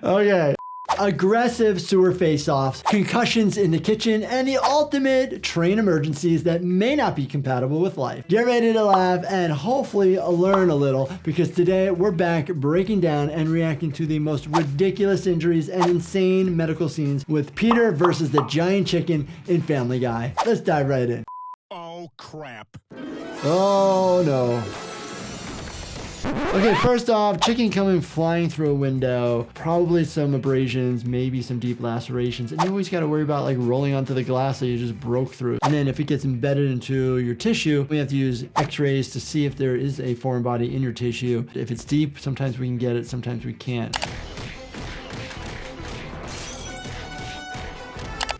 Okay. Aggressive sewer face-offs, concussions in the kitchen, and the ultimate train emergencies that may not be compatible with life. Get ready to laugh and hopefully learn a little, because today we're back breaking down and reacting to the most ridiculous injuries and insane medical scenes with Peter versus the giant chicken in Family Guy. Let's dive right in. Oh, crap. Oh, no. Okay, first off, chicken coming flying through a window, probably some abrasions, maybe some deep lacerations, and you always got to worry about like rolling onto the glass that you just broke through. And then if it gets embedded into your tissue, we have to use x-rays to see if there is a foreign body in your tissue. If it's deep, sometimes we can get it, sometimes we can't.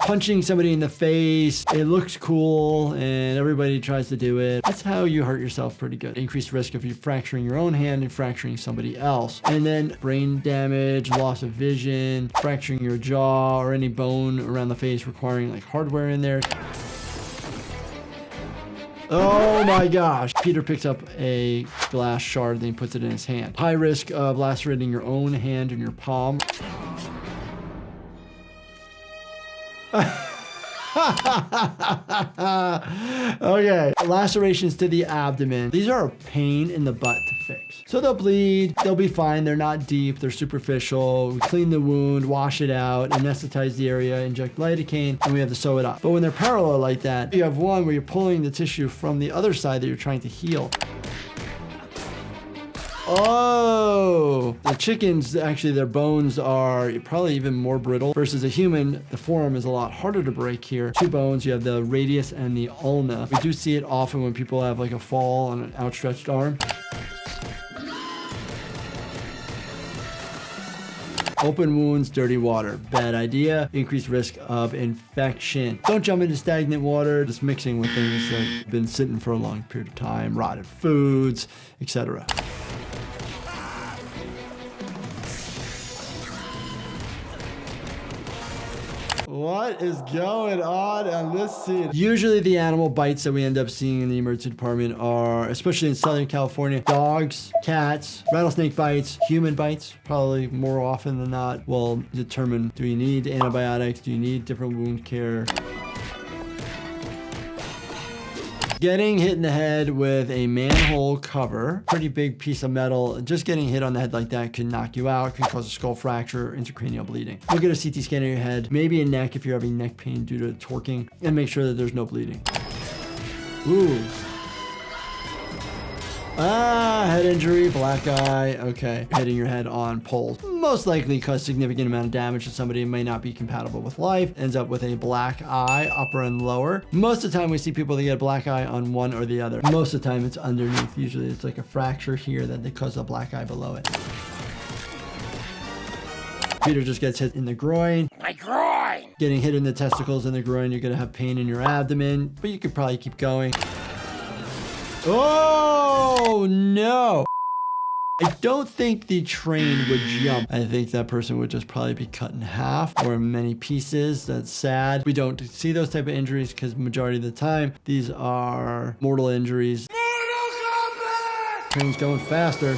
Punching somebody in the face, it looks cool and everybody tries to do it. That's how you hurt yourself pretty good. Increased risk of you fracturing your own hand and fracturing somebody else. And then brain damage, loss of vision, fracturing your jaw or any bone around the face requiring like hardware in there. Oh my gosh. Peter picks up a glass shard and then puts it in his hand. High risk of lacerating your own hand and your palm. Okay, lacerations to the abdomen. These are a pain in the butt to fix. So they'll bleed, they'll be fine, they're not deep, they're superficial. We clean the wound, wash it out, anesthetize the area, inject lidocaine, and we have to sew it up. But when they're parallel like that, you have one where you're pulling the tissue from the other side that you're trying to heal. Oh, the chickens, actually their bones are probably even more brittle versus a human. The forearm is a lot harder to break here. Two bones, you have the radius and the ulna. We do see it often when people have like a fall on an outstretched arm. Open wounds, dirty water. Bad idea. Increased risk of infection. Don't jump into stagnant water. Just mixing with things that have been sitting for a long period of time, rotted foods, etc. What is going on this scene? Usually the animal bites that we end up seeing in the emergency department are, especially in Southern California, dogs, cats, rattlesnake bites, human bites, probably more often than not will determine, do you need antibiotics? Do you need different wound care? Getting hit in the head with a manhole cover, pretty big piece of metal, just getting hit on the head like that can knock you out, can cause a skull fracture, intracranial bleeding. Look at a CT scan of your head, maybe a neck if you're having neck pain due to torquing, and make sure that there's no bleeding. Ooh. Ah, head injury, black eye. Okay, hitting your head on poles. Most likely cause significant amount of damage to somebody. It may not be compatible with life. Ends up with a black eye, upper and lower. Most of the time we see people that get a black eye on one or the other. Most of the time it's underneath. Usually it's like a fracture here that they cause a black eye below it. Peter just gets hit in the groin. My groin! Getting hit in the testicles and the groin, you're gonna have pain in your abdomen, but you could probably keep going. Oh, no. I don't think the train would jump. I think that person would just probably be cut in half or in many pieces. That's sad. We don't see those type of injuries because majority of the time, these are mortal injuries. Mortal Kombat! Train's going faster.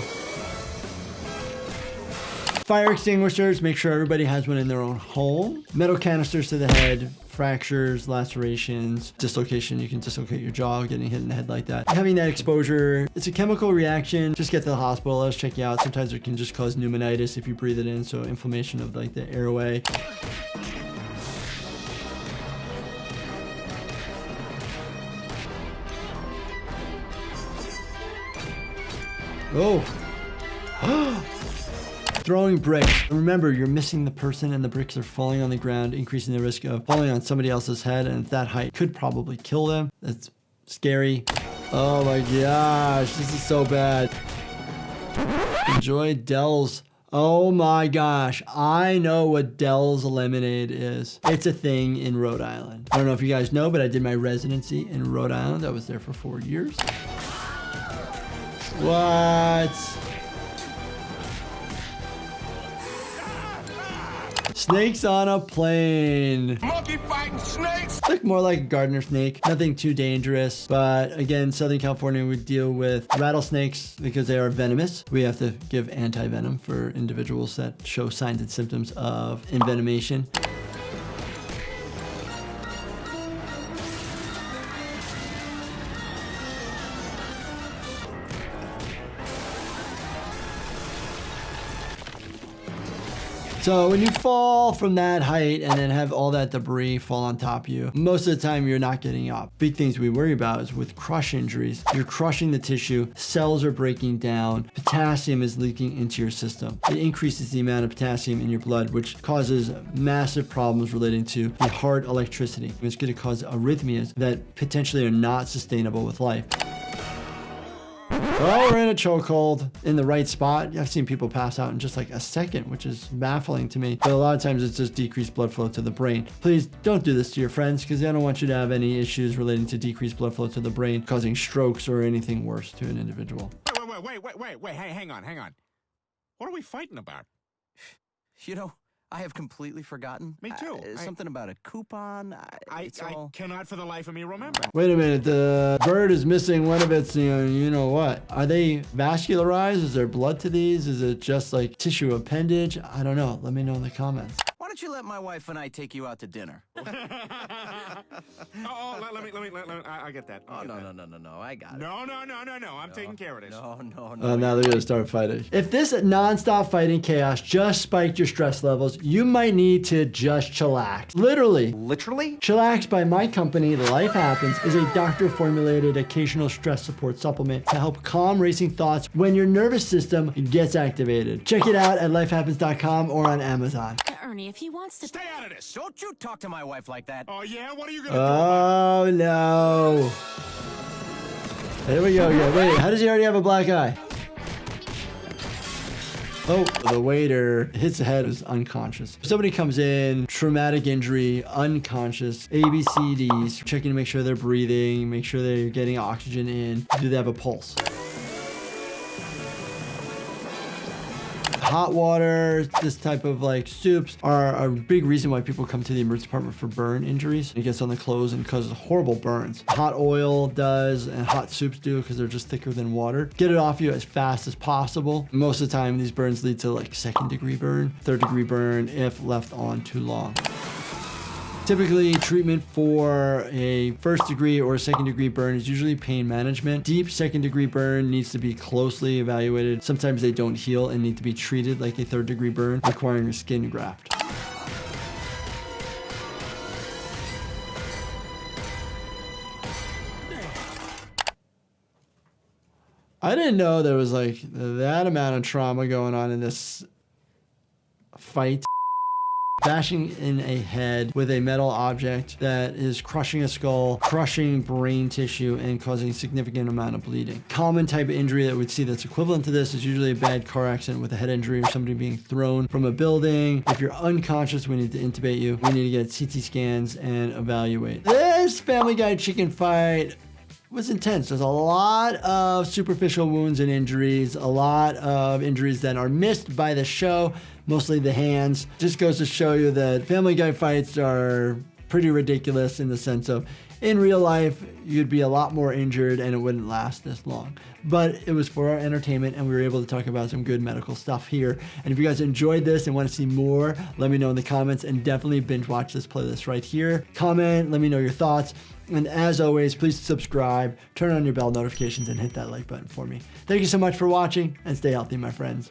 Fire extinguishers, make sure everybody has one in their own home. Metal canisters to the head, fractures, lacerations, dislocation. You can dislocate your jaw getting hit in the head like that. Having that exposure, it's a chemical reaction. Just get to the hospital, let us check you out. Sometimes it can just cause pneumonitis if you breathe it in, so inflammation of like the airway. Oh. Throwing bricks. Remember, you're missing the person and the bricks are falling on the ground, increasing the risk of falling on somebody else's head, and at that height could probably kill them. That's scary. Oh my gosh, this is so bad. Enjoy Dell's. Oh my gosh, I know what Dell's lemonade is. It's a thing in Rhode Island. I don't know if you guys know, but I did my residency in Rhode Island. I was there for 4 years. What? Snakes on a plane. Monkey fighting snakes. Look more like a gardener snake. Nothing too dangerous. But again, Southern California would deal with rattlesnakes because they are venomous. We have to give anti-venom for individuals that show signs and symptoms of envenomation. So when you fall from that height and then have all that debris fall on top of you, most of the time you're not getting up. Big things we worry about is with crush injuries. You're crushing the tissue, cells are breaking down, potassium is leaking into your system. It increases the amount of potassium in your blood, which causes massive problems relating to the heart electricity. It's going to cause arrhythmias that potentially are not sustainable with life. Oh, we're in a chokehold in the right spot. I've seen people pass out in just like a second, which is baffling to me. But a lot of times it's just decreased blood flow to the brain. Please don't do this to your friends because I don't want you to have any issues relating to decreased blood flow to the brain, causing strokes or anything worse to an individual. Wait, hey, hang on. What are we fighting about? You know, I have completely forgotten. Me too. Something about a coupon. I cannot for the life of me remember. Wait a minute, the bird is missing one of its, you know what? Are they vascularized? Is there blood to these? Is it just like tissue appendage? I don't know. Let me know in the comments. Why don't you let my wife and I take you out to dinner? Let me, I get that. No, I got it. No, I'm taking care of this. Oh, now they're gonna start fighting. If this non-stop fighting chaos just spiked your stress levels, you might need to just chillax. Literally. Chillax by my company, Life Happens, is a doctor-formulated occasional stress support supplement to help calm racing thoughts when your nervous system gets activated. Check it out at lifehappens.com or on Amazon. Ernie, if he wants to... Stay out of this. Don't you talk to my wife like that. Oh, yeah? What are you gonna do? Oh, no. There we go. Yeah, wait, how does he already have a black eye? Oh, the waiter hits the head, is unconscious. If somebody comes in, traumatic injury, unconscious, ABCDs, checking to make sure they're breathing, make sure they're getting oxygen in. Do they have a pulse? Hot water, this type of like soups are a big reason why people come to the emergency department for burn injuries. It gets on the clothes and causes horrible burns. Hot oil does, and hot soups do because they're just thicker than water. Get it off you as fast as possible. Most of the time, these burns lead to like second-degree burn, third-degree burn if left on too long. Typically, treatment for a first-degree or second-degree burn is usually pain management. Deep second-degree burn needs to be closely evaluated. Sometimes they don't heal and need to be treated like a third-degree burn, requiring a skin graft. I didn't know there was like that amount of trauma going on in this fight. Bashing in a head with a metal object that is crushing a skull, crushing brain tissue, and causing a significant amount of bleeding. Common type of injury that we'd see that's equivalent to this is usually a bad car accident with a head injury or somebody being thrown from a building. If you're unconscious, we need to intubate you. We need to get CT scans and evaluate. This Family Guy chicken fight was intense. There's a lot of superficial wounds and injuries, a lot of injuries that are missed by the show, mostly the hands. Just goes to show you that Family Guy fights are pretty ridiculous in the sense of in real life, you'd be a lot more injured and it wouldn't last this long. But it was for our entertainment and we were able to talk about some good medical stuff here. And if you guys enjoyed this and want to see more, let me know in the comments and definitely binge watch this playlist right here. Comment, let me know your thoughts. And as always, please subscribe, turn on your bell notifications and hit that like button for me. Thank you so much for watching and stay healthy, my friends.